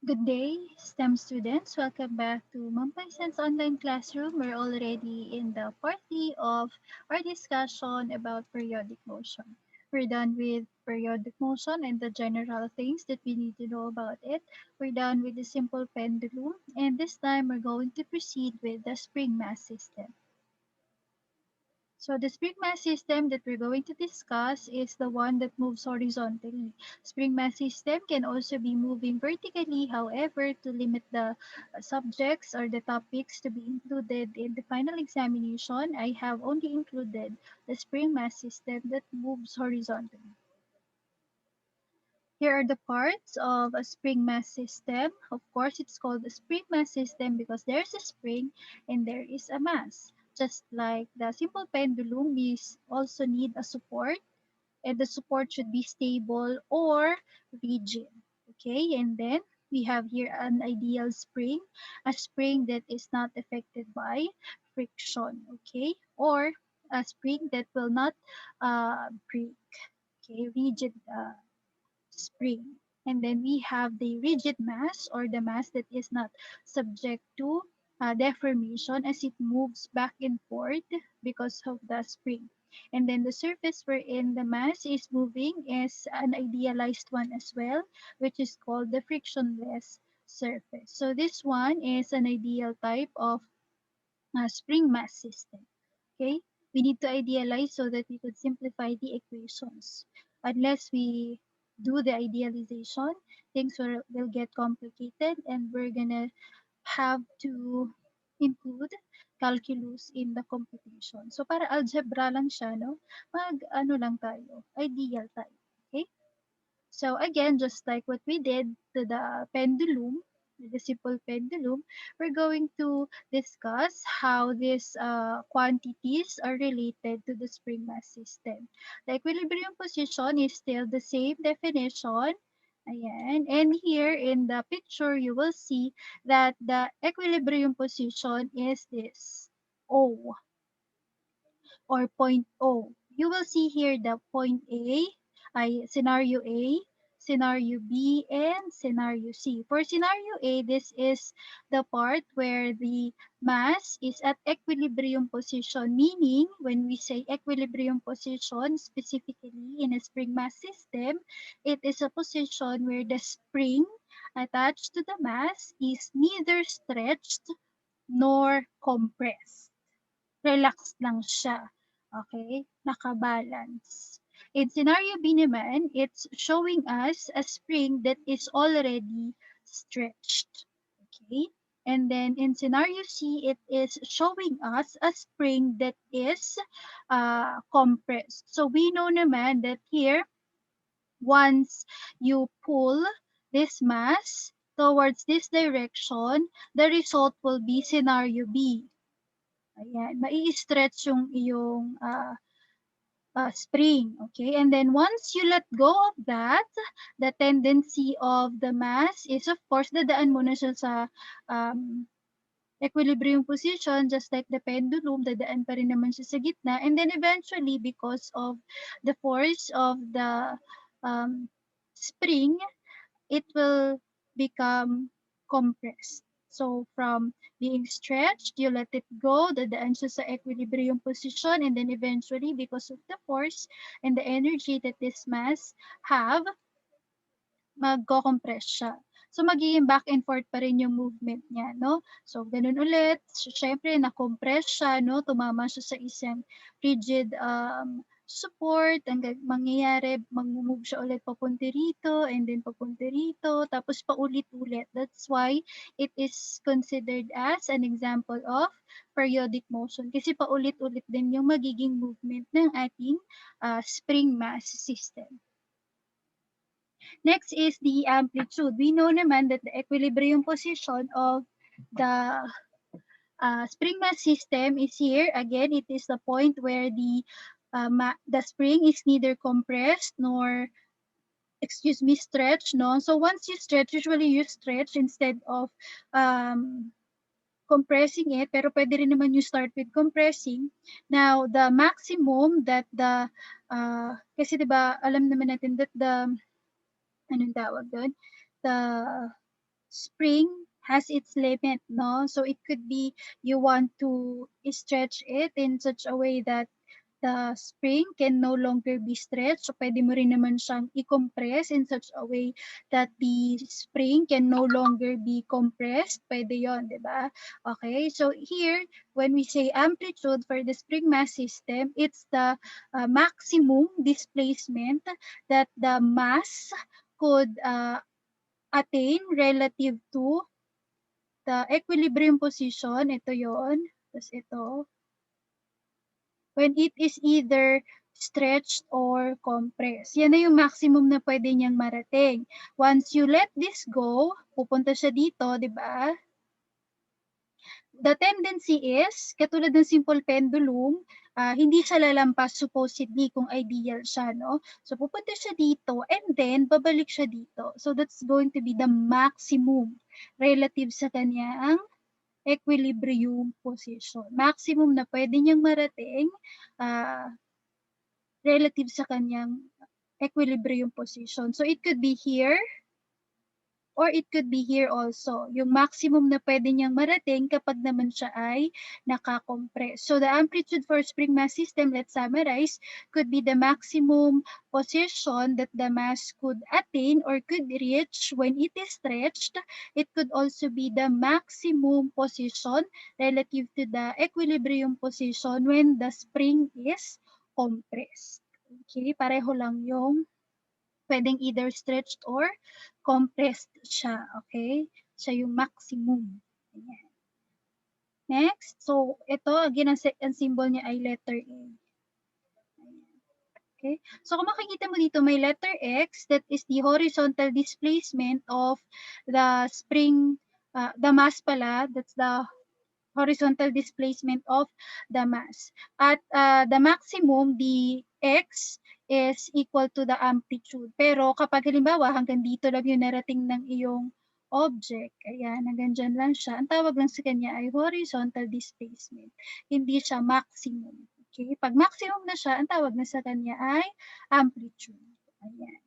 Good day, STEM students. Welcome back to Mampaisan's online classroom. We're already in the part 3 of our discussion about periodic motion. We're done with periodic motion and the general things that we need to know about it. We're done with the simple pendulum, and this time we're going to proceed with the spring mass system. So the spring mass system that we're going to discuss is the one that moves horizontally. Spring mass system can also be moving vertically. However, to limit the subjects or the topics to be included in the final examination, I have only included the spring mass system that moves horizontally. Here are the parts of a spring mass system. Of course, it's called a spring mass system because there's a spring and there is a mass. Just like the simple pendulum, we also need a support, and the support should be stable or rigid. Okay, and then we have here an ideal spring, a spring that is not affected by friction. Okay, or a spring that will not break. Okay, rigid spring. And then we have the rigid mass, or the mass that is not subject to deformation as it moves back and forth because of the spring. And then the surface wherein the mass is moving is an idealized one as well, which is called the frictionless surface. So this one is an ideal type of spring mass system. Okay, we need to idealize so that we could simplify the equations. Unless we do the idealization, things will get complicated, and we're gonna have to include calculus in the computation. So para algebra lang siya, no? Mag ano lang tayo, ideal tayo. Okay? So again, just like what we did to the pendulum, the simple pendulum, we're going to discuss how these quantities are related to the spring mass system. The equilibrium position is still the same definition. Ayan. And here in the picture, you will see that the equilibrium position is this, O, or point O. You will see here the point A, scenario A, scenario B, and scenario C. For scenario A, this is the part where the mass is at equilibrium position, meaning when we say equilibrium position, specifically in a spring mass system, it is a position where the spring attached to the mass is neither stretched nor compressed. Relax lang siya. Okay? Nakabalance. In scenario B naman, it's showing us a spring that is already stretched. Okay? And then in scenario C, it is showing us a spring that is compressed. So we know naman that here, once you pull this mass towards this direction, the result will be scenario B. Ayan, mai-stretch yung iyong spring, okay? And then once you let go of that, the tendency of the mass is, of course, dadaan muna siya sa um, equilibrium position, just like the pendulum, dadaan pa rin naman siya sa gitna. And then eventually, because of the force of the um, spring, it will become compressed. So from being stretched, you let it go, dadaan siya sa equilibrium position, and then eventually, because of the force and the energy that this mass have, magko-compress siya. So magiging back and forth pa rin yung movement niya, no? So ganun ulit, syempre na-compress siya, no? Tumama siya sa isang rigid support, ang mangyayari, mag-move siya ulit papunta rito, and then papunta rito, tapos paulit-ulit. That's why it is considered as an example of periodic motion, kasi paulit-ulit din yung magiging movement ng ating spring mass system. Next is the amplitude. We know naman that the equilibrium position of the spring mass system is here. Again, it is the point where the spring is neither compressed nor, excuse me, stretched. No? So once you stretch, usually you stretch instead of um, compressing it, pero pwede rin naman you start with compressing. Now, the maximum that kasi diba, alam naman natin that anong tawag doon? The spring has its limit, no? So it could be you want to stretch it in such a way that the spring can no longer be stretched. So pwede mo rin naman siyang i-compress in such a way that the spring can no longer be compressed. Pwede yon, di ba? Okay, so here, when we say amplitude for the spring mass system, it's the maximum displacement that the mass could attain relative to the equilibrium position. Ito yon. Tapos ito, when it is either stretched or compressed. Yan na yung maximum na pwede niyang marating. Once you let this go, pupunta siya dito, di ba? The tendency is, katulad ng simple pendulum, hindi siya lalampas supposedly kung ideal siya, no? So pupunta siya dito and then babalik siya dito. So that's going to be the maximum relative sa kanyang equilibrium position. Maximum na pwede niyang marating relative sa kanyang equilibrium position. So it could be here or it could be here also. Yung maximum na pwede niyang marating kapag naman siya ay nakakompress. So the amplitude for spring mass system, let's summarize, could be the maximum position that the mass could attain or could reach when it is stretched. It could also be the maximum position relative to the equilibrium position when the spring is compressed. Okay, pareho lang yung pwedeng either stretched or compressed siya. Okay? Siya yung maximum. Ayan. Next, so ito, again, ang symbol niya ay letter A. Okay? So kung makikita mo dito, may letter X, that is the horizontal displacement of the spring, the mass pala, that's the horizontal displacement of the mass. At the maximum, the x is equal to the amplitude. Pero kapag halimbawa hanggang dito lang yung narating ng iyong object, ayan, hanggang dyan lang siya, ang tawag lang sa kanya ay horizontal displacement. Hindi siya maximum. Okay? Pag maximum na siya, ang tawag na sa kanya ay amplitude. Ayan.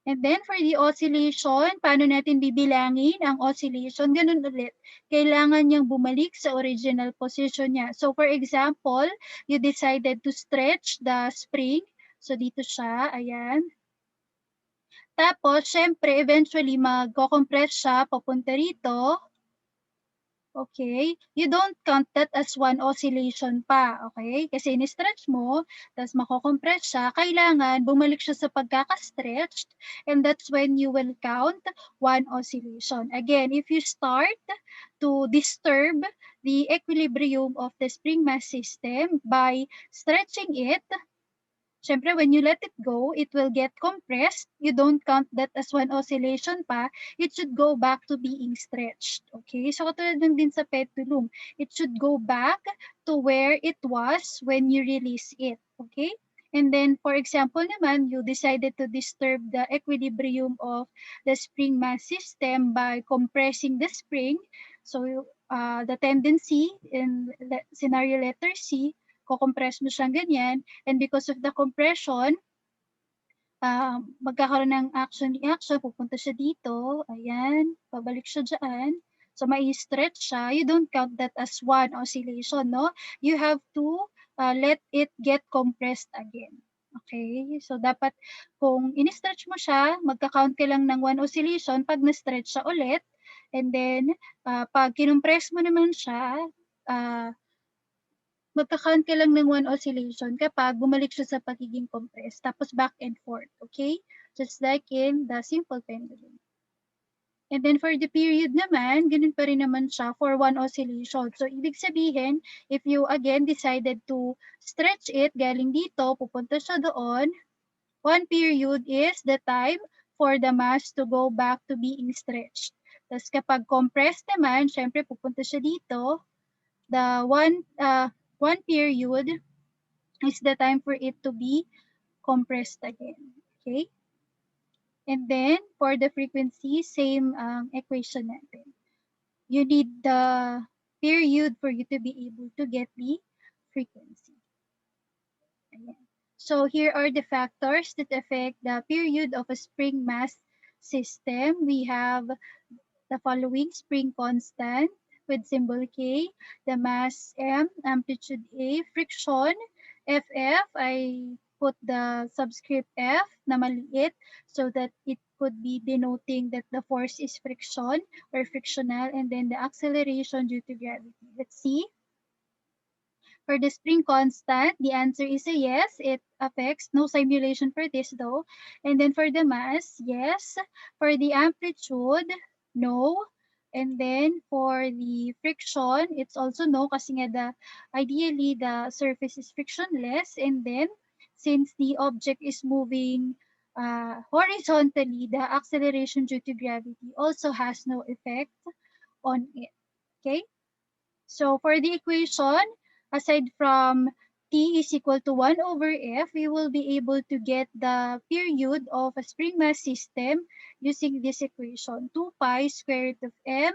And then for the oscillation, paano natin bibilangin ang oscillation? Ganun ulit. Kailangan niyang bumalik sa original position niya. So for example, you decided to stretch the spring. So dito siya, ayan. Tapos, syempre, eventually, mag-compress siya papunta rito. Okay? You don't count that as one oscillation pa, okay? Kasi in-stretch mo, tapos mako-compress siya, kailangan bumalik siya sa pagkaka-stretched, and that's when you will count one oscillation. Again, if you start to disturb the equilibrium of the spring mass system by stretching it, syempre, when you let it go, it will get compressed. You don't count that as one oscillation pa. It should go back to being stretched. Okay? So, katulad lang din sa pendulum. It should go back to where it was when you release it. Okay? And then, for example naman, you decided to disturb the equilibrium of the spring mass system by compressing the spring. So, the tendency in scenario letter C, kukompress mo siyang ganyan, and because of the compression, magkakaroon ng action-reaction, pupunta siya dito, ayan, pabalik siya dyan, so may stretch siya, you don't count that as one oscillation, no? You have to let it get compressed again. Okay? So, dapat kung in-stretch mo siya, magka-count ka lang ng one oscillation pag na-stretch siya ulit, and then, pag kinumpress mo naman siya, magka-count ka lang ng one oscillation kapag bumalik siya sa pagiging compressed, tapos back and forth, okay? Just like in the simple pendulum. And then for the period naman, ganun pa rin naman siya for one oscillation. So, ibig sabihin, if you again decided to stretch it, galing dito, pupunta siya doon, one period is the time for the mass to go back to being stretched. Tapos kapag compressed naman, syempre pupunta siya dito, the one period is the time for it to be compressed again. Okay? And then, for the frequency, same equation natin. You need the period for you to be able to get the frequency. Ayan. So, here are the factors that affect the period of a spring mass system. We have the following spring constant with symbol K, the mass M, amplitude A, friction, FF, I put the subscript F na maliit so that it could be denoting that the force is friction or frictional, and then the acceleration due to gravity. Let's see. For the spring constant, the answer is a yes. It affects. No simulation for this though. And then for the mass, yes. For the amplitude, no. And then for the friction, it's also no kasi nga ideally the surface is frictionless. And then since the object is moving horizontally, the acceleration due to gravity also has no effect on it. Okay? So for the equation, aside from T is equal to 1 over F, we will be able to get the period of a spring mass system using this equation, 2 pi square root of M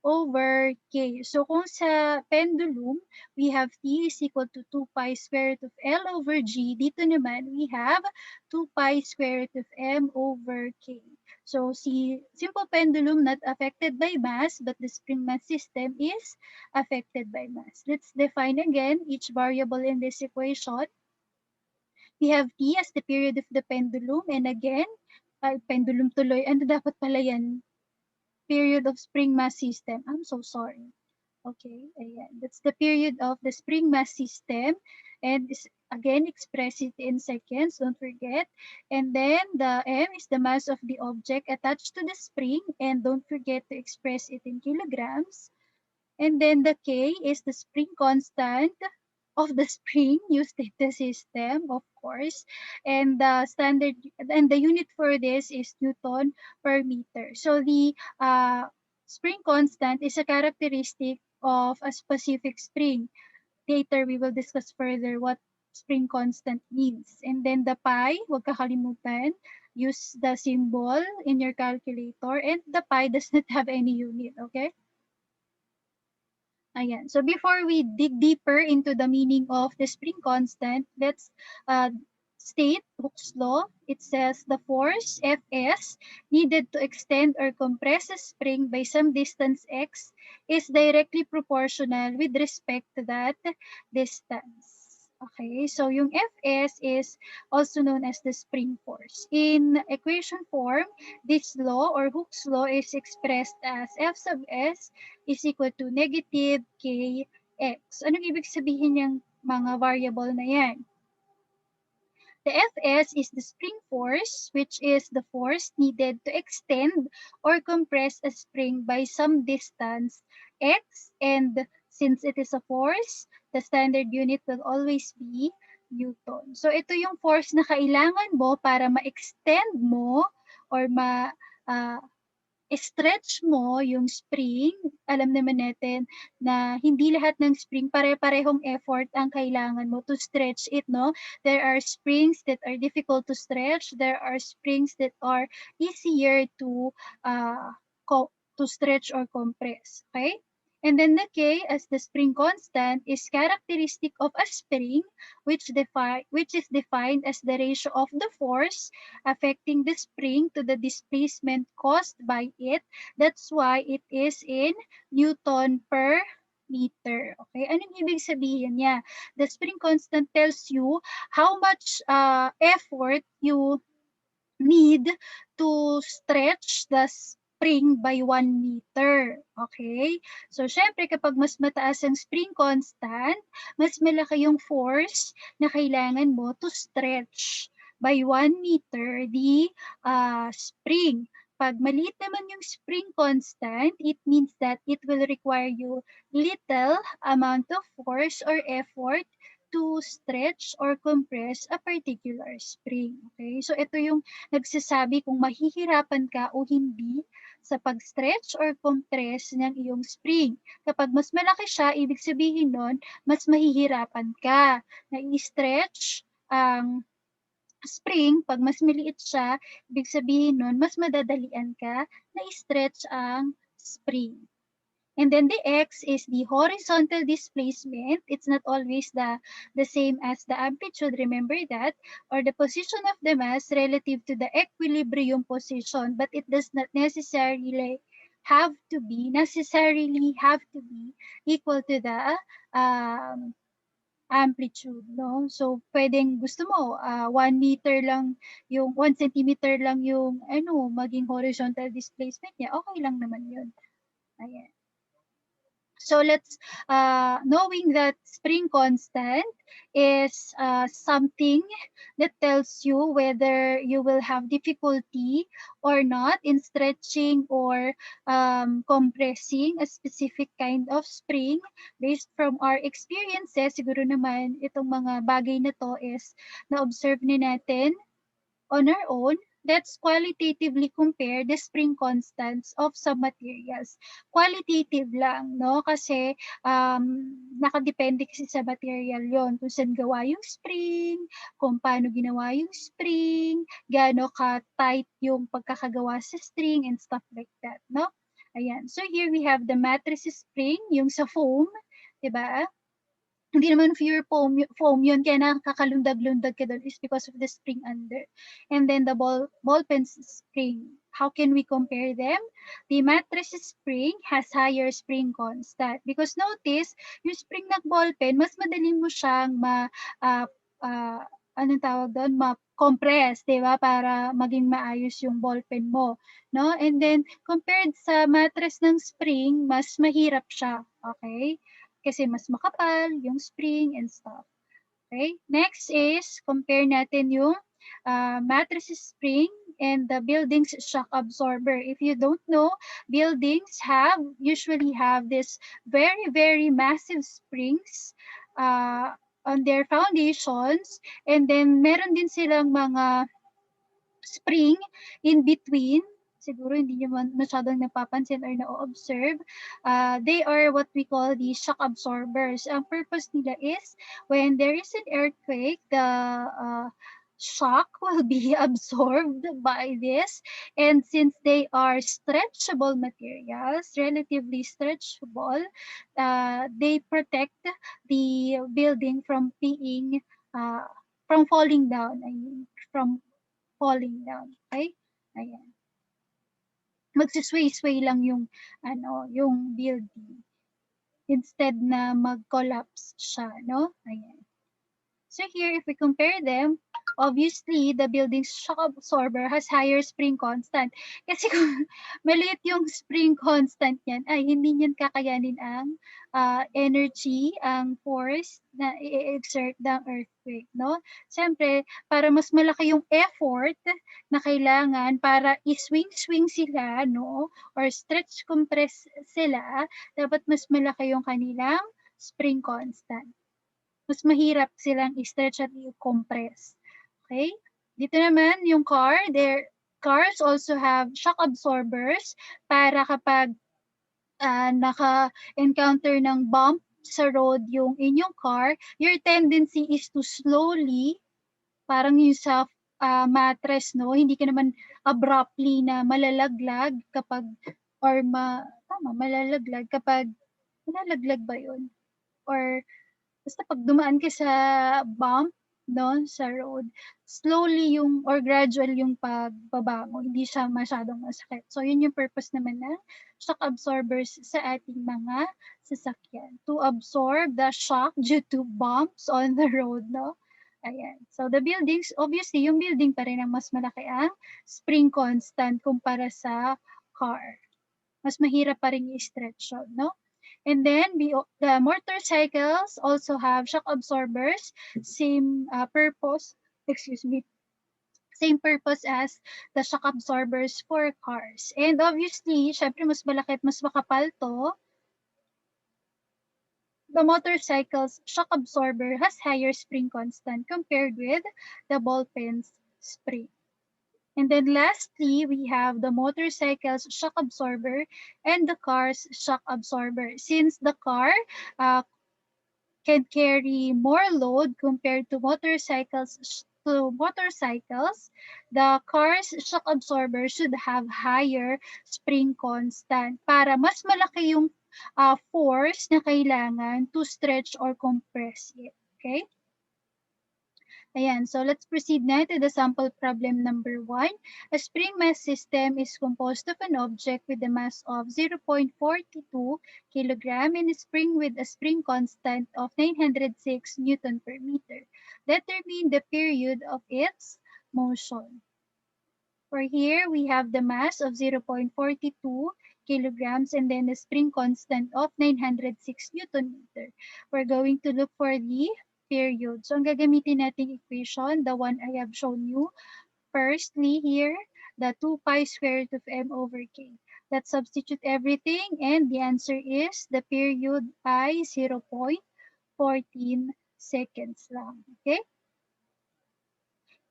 over K. So kung sa pendulum, we have T is equal to 2 pi square root of L over G. Dito naman, we have 2 pi square root of M over K. So simple pendulum not affected by mass, but the spring mass system is affected by mass. Let's define again each variable in this equation. We have T as the period of the pendulum, and again, pendulum tuloy. Ano dapat pala yan? Period of spring mass system. I'm so sorry. Okay, ayan. That's the period of the spring mass system. And again, express it in seconds, don't forget. And then the M is the mass of the object attached to the spring. And don't forget to express it in kilograms. And then the K is the spring constant of the spring used in the system, of course. And the unit for this is Newton per meter. So the spring constant is a characteristic of a specific spring. Later, we will discuss further what spring constant means. And then the pi, huwag kakalimutan, use the symbol in your calculator. And the pi does not have any unit, okay? Ayan. So before we dig deeper into the meaning of the spring constant, let's uh, state Hooke's law. It says the force Fs needed to extend or compress a spring by some distance x is directly proportional with respect to that distance. Okay, so yung Fs is also known as the spring force. In equation form, this law or Hooke's law is expressed as F sub S is equal to negative kx. Anong ibig sabihin ng mga variable na yan? The Fs is the spring force, which is the force needed to extend or compress a spring by some distance x, and since it is a force, the standard unit will always be Newton. So ito yung force na kailangan mo para ma-extend mo or uh, stretch mo yung spring. Alam naman natin na hindi lahat ng spring pare-parehong effort ang kailangan mo to stretch it, no? There are springs that are difficult to stretch. There are springs that are easier to stretch or compress, okay? And then the K as the spring constant is characteristic of a spring which is defined as the ratio of the force affecting the spring to the displacement caused by it. That's why it is in Newton per meter. Okay, anong ibig sabihin niya? The spring constant tells you how much effort you need to stretch the spring by 1 meter. Okay? So, syempre, kapag mas mataas ang spring constant, mas malaki yung force na kailangan mo to stretch by 1 meter the spring. Pag maliit naman yung spring constant, it means that it will require you little amount of force or effort to stretch or compress a particular spring. Okay? So, ito yung nagsasabi kung mahihirapan ka o hindi sa pag-stretch or compress ng iyong spring. Kapag mas malaki siya, ibig sabihin nun, mas mahihirapan ka na i-stretch ang spring. Pag mas maliit siya, ibig sabihin nun, mas madadalian ka na i-stretch ang spring. And then the x is the horizontal displacement. It's not always the same as the amplitude, remember that, or the position of the mass relative to the equilibrium position, but it does not necessarily necessarily have to be equal to the amplitude, no? So, pwedeng gusto mo, 1 meter lang yung, 1 centimeter lang yung, ano, maging horizontal displacement niya, okay lang naman yun. Ayan. So let's, knowing that spring constant is something that tells you whether you will have difficulty or not in stretching or compressing a specific kind of spring. Based from our experiences, siguro naman itong mga bagay na to is na-observe ni natin on our own. Let's qualitatively compare the spring constants of some materials. Qualitative lang, no? Kasi nakadepende kasi sa material yon, kung saan gawa yung spring, kung paano ginawa yung spring, gaano ka-tight yung pagkakagawa sa string and stuff like that, no? Ayan. So here we have the mattress spring, yung sa foam, 'di ba? Hindi naman pure foam yun, kaya nakakalundag-lundag ka doon is because of the spring under. And then the ball pen spring. How can we compare them? The mattress spring has higher spring constant. Because notice, yung spring ng ball pen, mas madali mo siyang uh, uh, anong tawag doon? Ma-compress, di ba? Para maging maayos yung ball pen mo. No? And then, compared sa mattress ng spring, mas mahirap siya. Okay? Kasi mas makapal yung spring and stuff. Okay? Next is, compare natin yung mattress spring and the building's shock absorber. If you don't know, buildings usually have this very, very massive springs on their foundations. And then, meron din silang mga spring in between. Siguro hindi nyo masyadong napapansin or na-observe. They are what we call the shock absorbers. Ang purpose nila is when there is an earthquake, the shock will be absorbed by this. And since they are stretchable materials, relatively stretchable, they protect the building from being, from falling down. I mean, from falling down. Okay? Ayan. Magsisway-sway lang yung, yung building. Instead na mag-collapse siya, no? Ayan. So here, if we compare them, obviously, the building's shock absorber has higher spring constant. Kasi kung maliit yung spring constant niyan, ay hindi niyan kakayanin ang energy, ang force na i-exert ng earthquake, no? Siyempre, para mas malaki yung effort na kailangan para i-swing-swing sila, no? Or stretch compress sila, dapat mas malaki yung kanilang spring constant. Mas mahirap silang i-stretch at i-compress. Okay? Dito naman, yung cars also have shock absorbers para kapag naka-encounter ng bump sa road yung inyong car, your tendency is to slowly, parang yung sa mattress, no? Hindi ka naman abruptly na malalaglag kapag, or malalaglag kapag, malalaglag ba yun? Or basta pag dumaan ka sa bump, no, sa road, slowly yung or gradual yung pagbaba mo, hindi siya masyadong masakit. So yun yung purpose naman ng shock absorbers sa ating mga sasakyan, to absorb the shock due to bumps on the road, no? Ayan. So the buildings, obviously, yung building pa rin ang mas malaki ang spring constant kumpara sa car. Mas mahirap pa rin i-stretch yun, no? And then the motorcycles also have shock absorbers, same purpose, same purpose as the shock absorbers for cars. And obviously, syempre mas malaki at mas makapal to, the motorcycle's shock absorber has higher spring constant compared with the ball pen's spring. And then lastly, we have the motorcycle's shock absorber and the car's shock absorber. Since the car can carry more load compared to motorcycles, the car's shock absorber should have higher spring constant para mas malaki yung force na kailangan to stretch or compress it. Okay? Ayan, so let's proceed now to the sample problem number 1. A spring mass system is composed of an object with a mass of 0.42 kilogram and a spring with a spring constant of 906 Newton per meter. Determine the period of its motion. For here, we have the mass of 0.42 kilograms and then the spring constant of 906 Newton meter. We're going to look for the period. So, ang gagamitin nating equation, the one I have shown you. Firstly, here, the 2 pi square root of m over k. Let's substitute everything and the answer is the period I 0.14 seconds lang. Okay?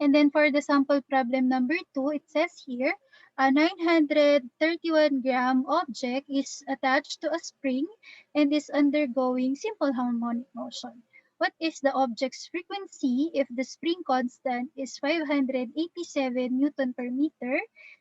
And then for the sample problem number 2, it says here, a 931-gram object is attached to a spring and is undergoing simple harmonic motion. What is the object's frequency if the spring constant is 587 Newton per meter?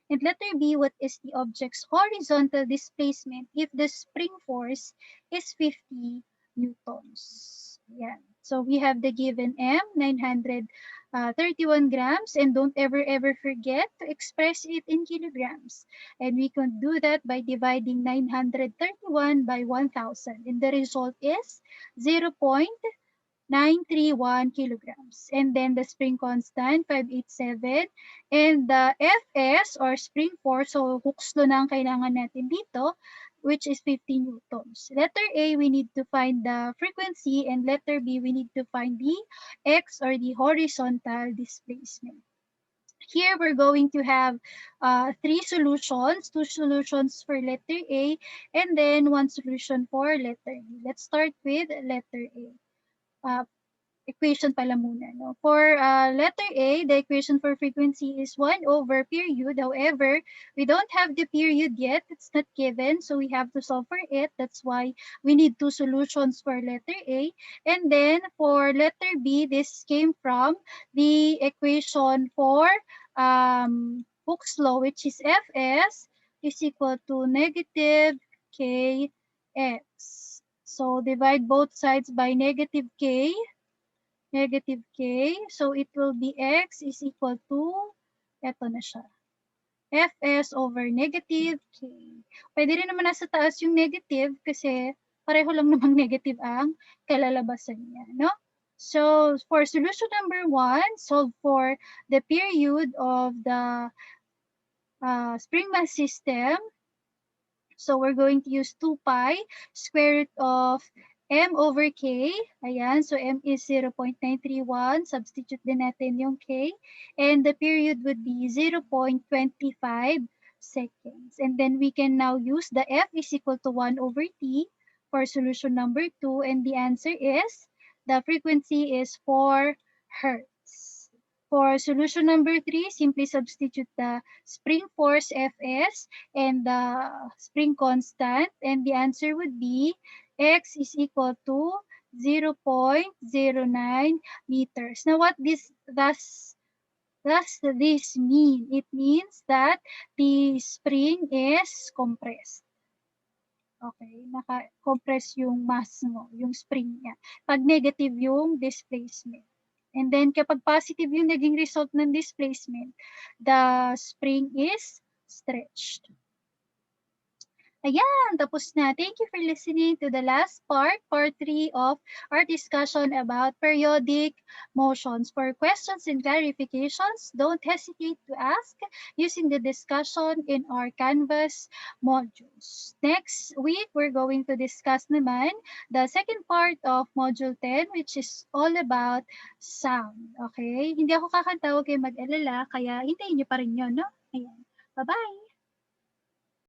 And letter B, what is the object's horizontal displacement if the spring force is 50 newtons? Yeah. So we have the given M, 931 grams, and don't ever forget to express it in kilograms. And we can do that by dividing 931 by 1000, and the result is 0.931 kilograms. And then the spring constant, 587, and the Fs or spring force, so Hooke's law na ang kailangan natin dito, which is 15 newtons. Letter A, we need to find the frequency, and letter B, we need to find the X or the horizontal displacement. Here we're going to have 3 solutions, 2 solutions for letter A, and then 1 solution for letter B. Let's start with letter A. Equation pala muna. No? For letter A, the equation for frequency is 1 over period. However, we don't have the period yet. It's not given, so we have to solve for it. That's why we need 2 solutions for letter A. And then for letter B, this came from the equation for Hooke's law, which is Fs is equal to negative Kx. So divide both sides by negative K. So it will be x is equal to, eto na siya, Fs over negative k. Pwede rin naman nasa taas yung negative kasi pareho lang namang negative ang kalalabasan niya, no? So for solution number 1, solve for the period of the spring mass system. So we're going to use 2 pi square root of m over k. Ayan, so m is 0.931. Substitute din natin yung k. And the period would be 0.25 seconds. And then we can now use the f is equal to 1 over t for solution number 2. And the answer is, the frequency is 4 hertz. For solution number 3, simply substitute the spring force Fs and the spring constant, and the answer would be x is equal to 0.09 meters. Now, what does this mean? It means that the spring is compressed. Okay, naka-compress yung mass mo, yung spring niya. Pag negative yung displacement. And then kapag positive yung naging result ng displacement, the spring is stretched. Ayan, tapos na. Thank you for listening to the last part 3 of our discussion about periodic motions. For questions and clarifications, don't hesitate to ask using the discussion in our Canvas modules. Next week, we're going to discuss naman the second part of Module 10, which is all about sound. Okay? Hindi ako kakanta, huwag kayo mag-alala, kaya hintayin nyo pa rin yun, no? Ayan. Bye-bye!